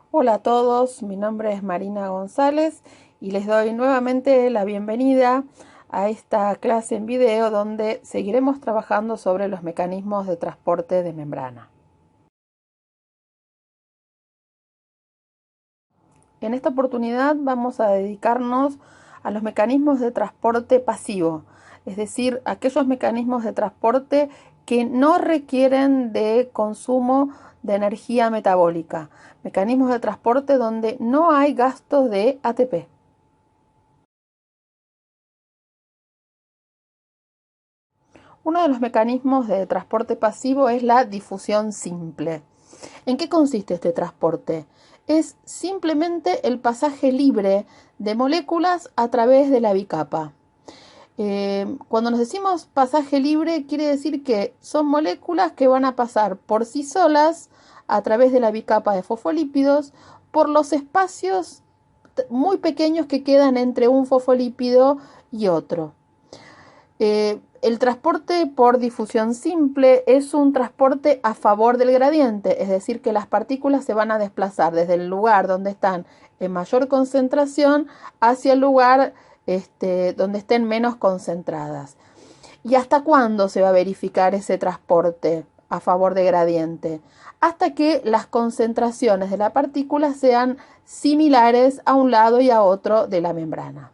Hola a todos, mi nombre es Marina González y les doy nuevamente la bienvenida a esta clase en video donde seguiremos trabajando sobre los mecanismos de transporte de membrana. En esta oportunidad vamos a dedicarnos a los mecanismos de transporte pasivo, es decir, aquellos mecanismos de transporte que no requieren de consumo de energía metabólica, mecanismos de transporte donde no hay gastos de ATP. Uno de los mecanismos de transporte pasivo es la difusión simple. ¿En qué consiste este transporte? Es simplemente el pasaje libre de moléculas a través de la bicapa. Cuando nos decimos pasaje libre, quiere decir que son moléculas que van a pasar por sí solas a través de la bicapa de fosfolípidos por los espacios muy pequeños que quedan entre un fosfolípido y otro. El transporte por difusión simple es un transporte a favor del gradiente, es decir, que las partículas se van a desplazar desde el lugar donde están en mayor concentración hacia el lugar donde estén menos concentradas. ¿Y hasta cuándo se va a verificar ese transporte a favor de gradiente? Hasta que las concentraciones de la partícula sean similares a un lado y a otro de la membrana.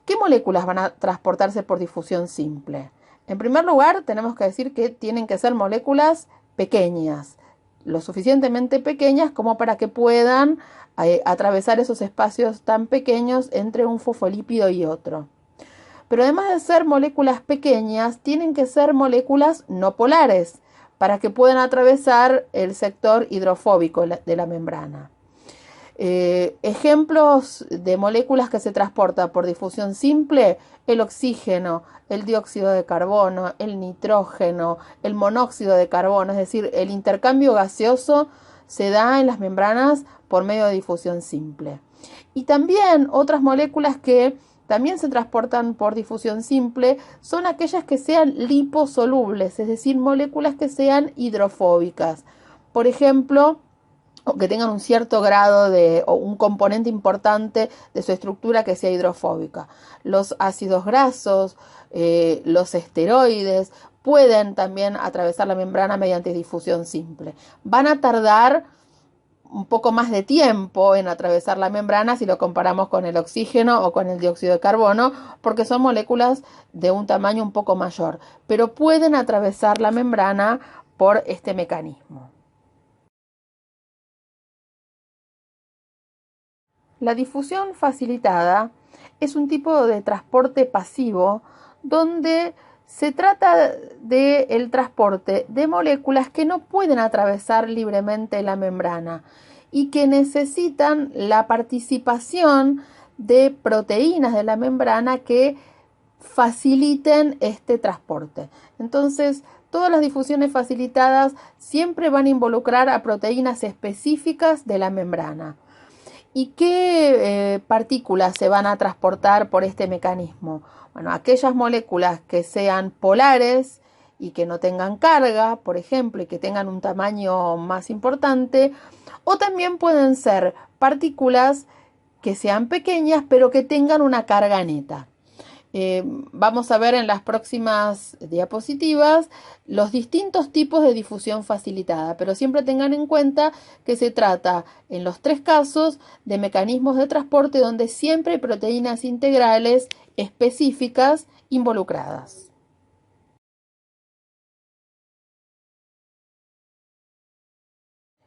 ¿Qué moléculas van a transportarse por difusión simple? En primer lugar, tenemos que decir que tienen que ser moléculas pequeñas, lo suficientemente pequeñas como para que puedan atravesar esos espacios tan pequeños entre un fosfolípido y otro. Pero además de ser moléculas pequeñas, tienen que ser moléculas no polares para que puedan atravesar el sector hidrofóbico de la membrana. Ejemplos de moléculas que se transportan por difusión simple: el oxígeno, el dióxido de carbono, el nitrógeno, el monóxido de carbono, es decir, el intercambio gaseoso se da en las membranas por medio de difusión simple. Y también otras moléculas que también se transportan por difusión simple son aquellas que sean liposolubles, es decir, moléculas que sean hidrofóbicas. Por ejemplo, o que tengan un cierto grado o un componente importante de su estructura que sea hidrofóbica. Los ácidos grasos, los esteroides pueden también atravesar la membrana mediante difusión simple. Van a tardar un poco más de tiempo en atravesar la membrana si lo comparamos con el oxígeno o con el dióxido de carbono, porque son moléculas de un tamaño un poco mayor, pero pueden atravesar la membrana por este mecanismo. La difusión facilitada es un tipo de transporte pasivo donde se trata del transporte de moléculas que no pueden atravesar libremente la membrana y que necesitan la participación de proteínas de la membrana que faciliten este transporte. Entonces, todas las difusiones facilitadas siempre van a involucrar a proteínas específicas de la membrana. ¿Y qué partículas se van a transportar por este mecanismo? Bueno, aquellas moléculas que sean polares y que no tengan carga, por ejemplo, y que tengan un tamaño más importante, o también pueden ser partículas que sean pequeñas pero que tengan una carga neta. Vamos a ver en las próximas diapositivas los distintos tipos de difusión facilitada, pero siempre tengan en cuenta que se trata en los tres casos de mecanismos de transporte donde siempre hay proteínas integrales específicas involucradas.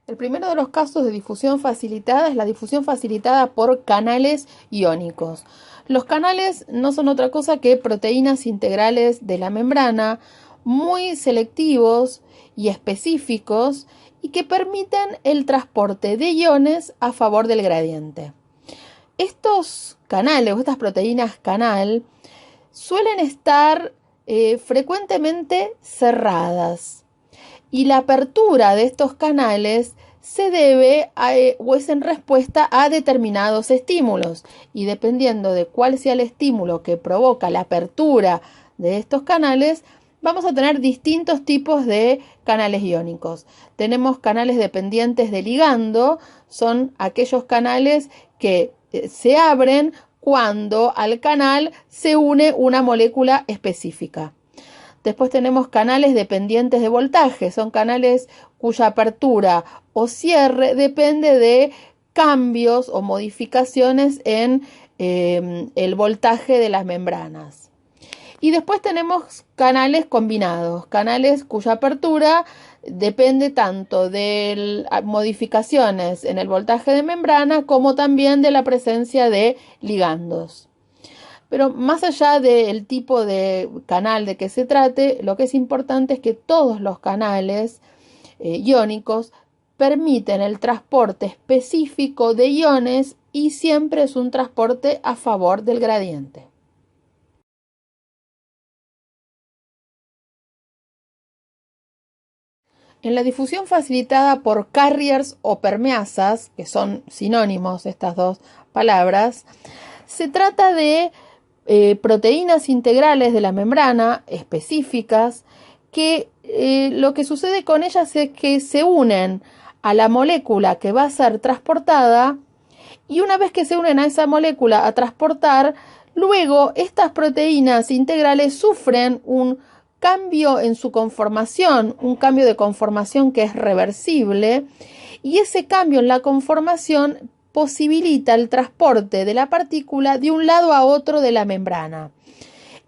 El primero de los casos de difusión facilitada es la difusión facilitada por canales iónicos. Los canales no son otra cosa que proteínas integrales de la membrana, muy selectivos y específicos y que permiten el transporte de iones a favor del gradiente. Estos canales o estas proteínas canal suelen estar frecuentemente cerradas. Y la apertura de estos canales se debe o es en respuesta a determinados estímulos. Y dependiendo de cuál sea el estímulo que provoca la apertura de estos canales, vamos a tener distintos tipos de canales iónicos. Tenemos canales dependientes de ligando, son aquellos canales que se abren cuando al canal se une una molécula específica. Después tenemos canales dependientes de voltaje, son canales cuya apertura o cierre depende de cambios o modificaciones en el voltaje de las membranas. Y después tenemos canales combinados, canales cuya apertura depende tanto de modificaciones en el voltaje de membrana como también de la presencia de ligandos. Pero más allá del tipo de canal de que se trate, lo que es importante es que todos los canales iónicos permiten el transporte específico de iones y siempre es un transporte a favor del gradiente. En la difusión facilitada por carriers o permeasas, que son sinónimos estas dos palabras, se trata de proteínas integrales de la membrana específicas que lo que sucede con ellas es que se unen a la molécula que va a ser transportada y una vez que se unen a esa molécula a transportar, luego estas proteínas integrales sufren un cambio en su conformación, un cambio de conformación que es reversible, y ese cambio en la conformación posibilita el transporte de la partícula de un lado a otro de la membrana.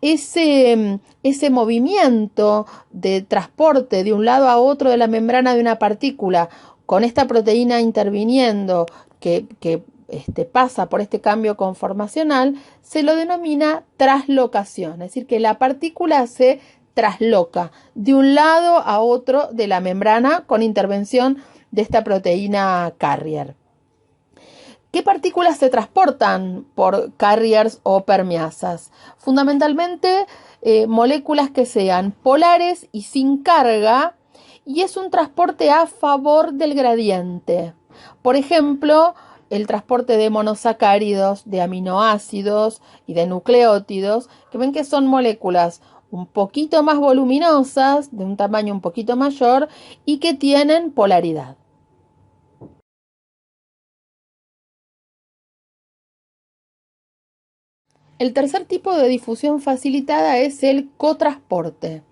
Ese movimiento de transporte de un lado a otro de la membrana de una partícula con esta proteína interviniendo que pasa por este cambio conformacional, se lo denomina traslocación, es decir, que la partícula se trasloca de un lado a otro de la membrana con intervención de esta proteína carrier. ¿Qué partículas se transportan por carriers o permeasas? Fundamentalmente moléculas que sean polares y sin carga, y es un transporte a favor del gradiente. Por ejemplo, el transporte de monosacáridos, de aminoácidos y de nucleótidos, que ven que son moléculas un poquito más voluminosas, de un tamaño un poquito mayor y que tienen polaridad. El tercer tipo de difusión facilitada es el cotransporte.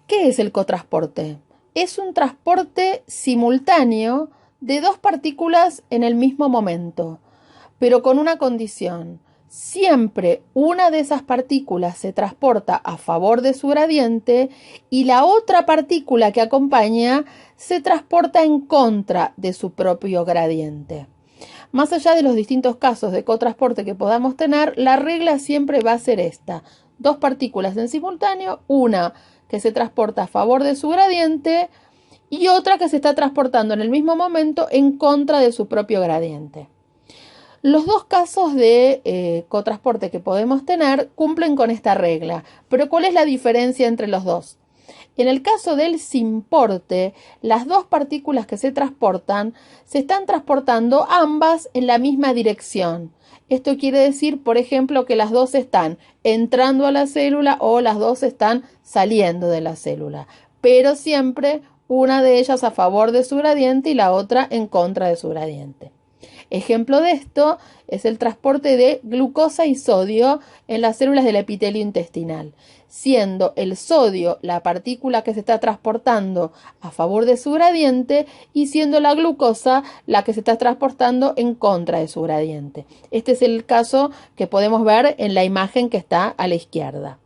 ¿Qué es el cotransporte? Es un transporte simultáneo de dos partículas en el mismo momento, pero con una condición. Siempre una de esas partículas se transporta a favor de su gradiente y la otra partícula que acompaña se transporta en contra de su propio gradiente. Más allá de los distintos casos de cotransporte que podamos tener, la regla siempre va a ser esta. Dos partículas en simultáneo, una que se transporta a favor de su gradiente y otra que se está transportando en el mismo momento en contra de su propio gradiente. Los dos casos de cotransporte que podemos tener cumplen con esta regla, pero ¿cuál es la diferencia entre los dos? En el caso del simporte, las dos partículas que se transportan se están transportando ambas en la misma dirección. Esto quiere decir, por ejemplo, que las dos están entrando a la célula o las dos están saliendo de la célula, pero siempre una de ellas a favor de su gradiente y la otra en contra de su gradiente. Ejemplo de esto es el transporte de glucosa y sodio en las células del epitelio intestinal, siendo el sodio la partícula que se está transportando a favor de su gradiente y siendo la glucosa la que se está transportando en contra de su gradiente. Este es el caso que podemos ver en la imagen que está a la izquierda.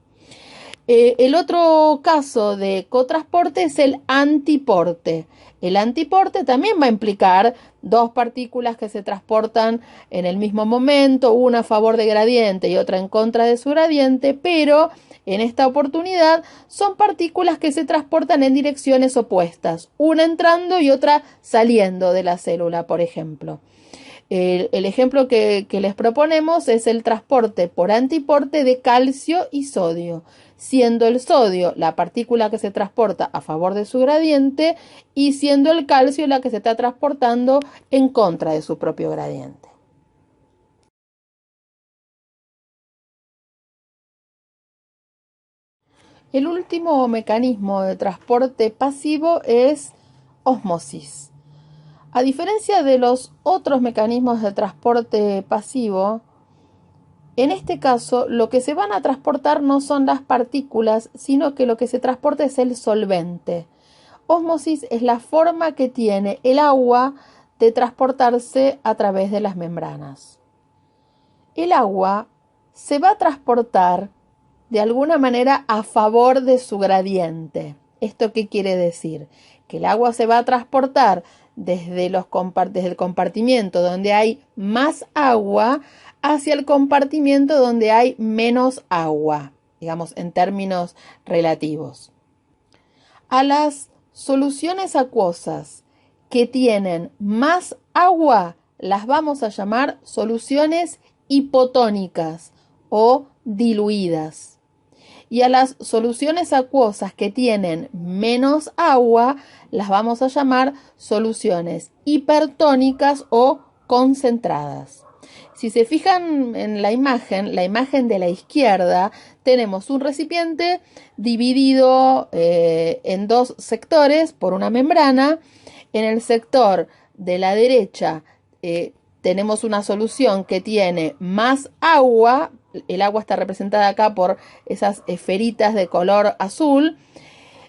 El otro caso de cotransporte es el antiporte. El antiporte también va a implicar dos partículas que se transportan en el mismo momento, una a favor de gradiente y otra en contra de su gradiente, pero en esta oportunidad son partículas que se transportan en direcciones opuestas, una entrando y otra saliendo de la célula, por ejemplo. El ejemplo que les proponemos es el transporte por antiporte de calcio y sodio, siendo el sodio la partícula que se transporta a favor de su gradiente y siendo el calcio la que se está transportando en contra de su propio gradiente. El último mecanismo de transporte pasivo es ósmosis. A diferencia de los otros mecanismos de transporte pasivo, en este caso lo que se van a transportar no son las partículas, sino que lo que se transporta es el solvente. Ósmosis es la forma que tiene el agua de transportarse a través de las membranas. El agua se va a transportar de alguna manera a favor de su gradiente. ¿Esto qué quiere decir? Que el agua se va a transportar desde el compartimiento donde hay más agua hacia el compartimiento donde hay menos agua, digamos en términos relativos. A las soluciones acuosas que tienen más agua las vamos a llamar soluciones hipotónicas o diluidas. Y a las soluciones acuosas que tienen menos agua las vamos a llamar soluciones hipertónicas o concentradas. Si se fijan en la imagen de la izquierda, tenemos un recipiente dividido en dos sectores por una membrana. En el sector de la derecha tenemos una solución que tiene más agua. El agua está representada acá por esas esferitas de color azul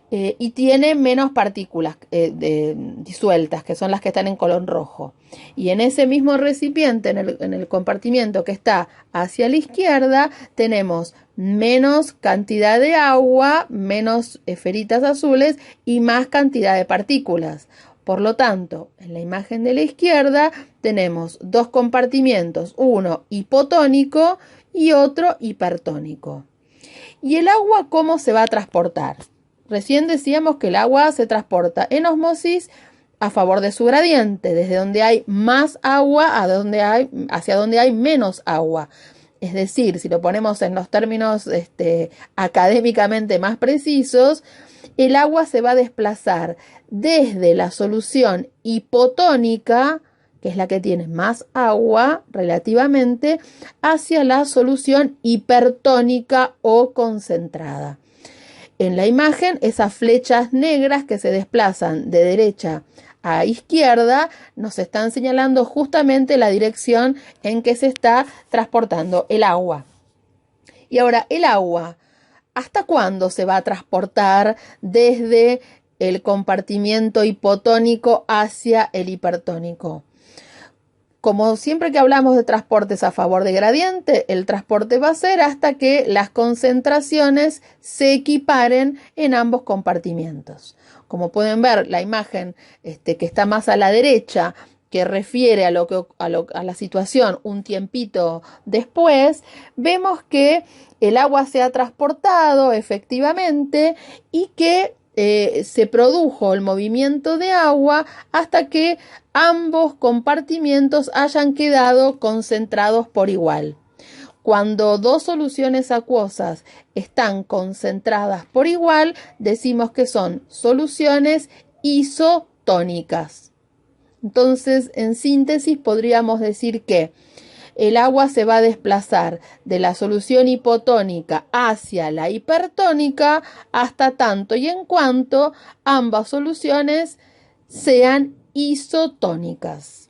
y tiene menos partículas disueltas, que son las que están en color rojo. Y en ese mismo recipiente, en el compartimiento que está hacia la izquierda, tenemos menos cantidad de agua, menos esferitas azules y más cantidad de partículas. Por lo tanto, en la imagen de la izquierda tenemos dos compartimientos, uno hipotónico y otro hipertónico. ¿Y el agua cómo se va a transportar? Recién decíamos que el agua se transporta en ósmosis a favor de su gradiente, desde donde hay más agua hacia donde hay menos agua. Es decir, si lo ponemos en los términos académicamente más precisos, el agua se va a desplazar desde la solución hipotónica, que es la que tiene más agua relativamente, hacia la solución hipertónica o concentrada. En la imagen, esas flechas negras que se desplazan de derecha a izquierda nos están señalando justamente la dirección en que se está transportando el agua. Y ahora, el agua, ¿hasta cuándo se va a transportar desde el compartimiento hipotónico hacia el hipertónico? Como siempre que hablamos de transportes a favor de gradiente, el transporte va a ser hasta que las concentraciones se equiparen en ambos compartimientos. Como pueden ver, la imagen que está más a la derecha, que refiere a la situación un tiempito después, vemos que el agua se ha transportado efectivamente y que se produjo el movimiento de agua hasta que ambos compartimientos hayan quedado concentrados por igual. Cuando dos soluciones acuosas están concentradas por igual, decimos que son soluciones isotónicas. Entonces, en síntesis, podríamos decir que el agua se va a desplazar de la solución hipotónica hacia la hipertónica hasta tanto y en cuanto ambas soluciones sean isotónicas.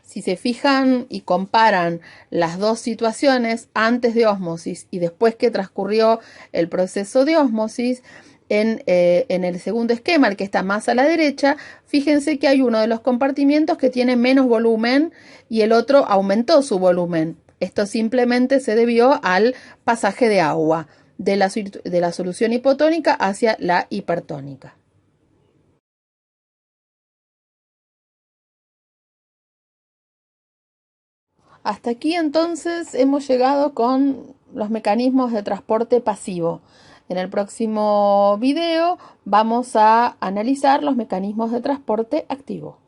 Si se fijan y comparan las dos situaciones antes de ósmosis y después que transcurrió el proceso de ósmosis, en el segundo esquema, el que está más a la derecha, fíjense que hay uno de los compartimientos que tiene menos volumen y el otro aumentó su volumen. Esto simplemente se debió al pasaje de agua de la solución hipotónica hacia la hipertónica. Hasta aquí entonces hemos llegado con los mecanismos de transporte pasivo. En el próximo video vamos a analizar los mecanismos de transporte activo.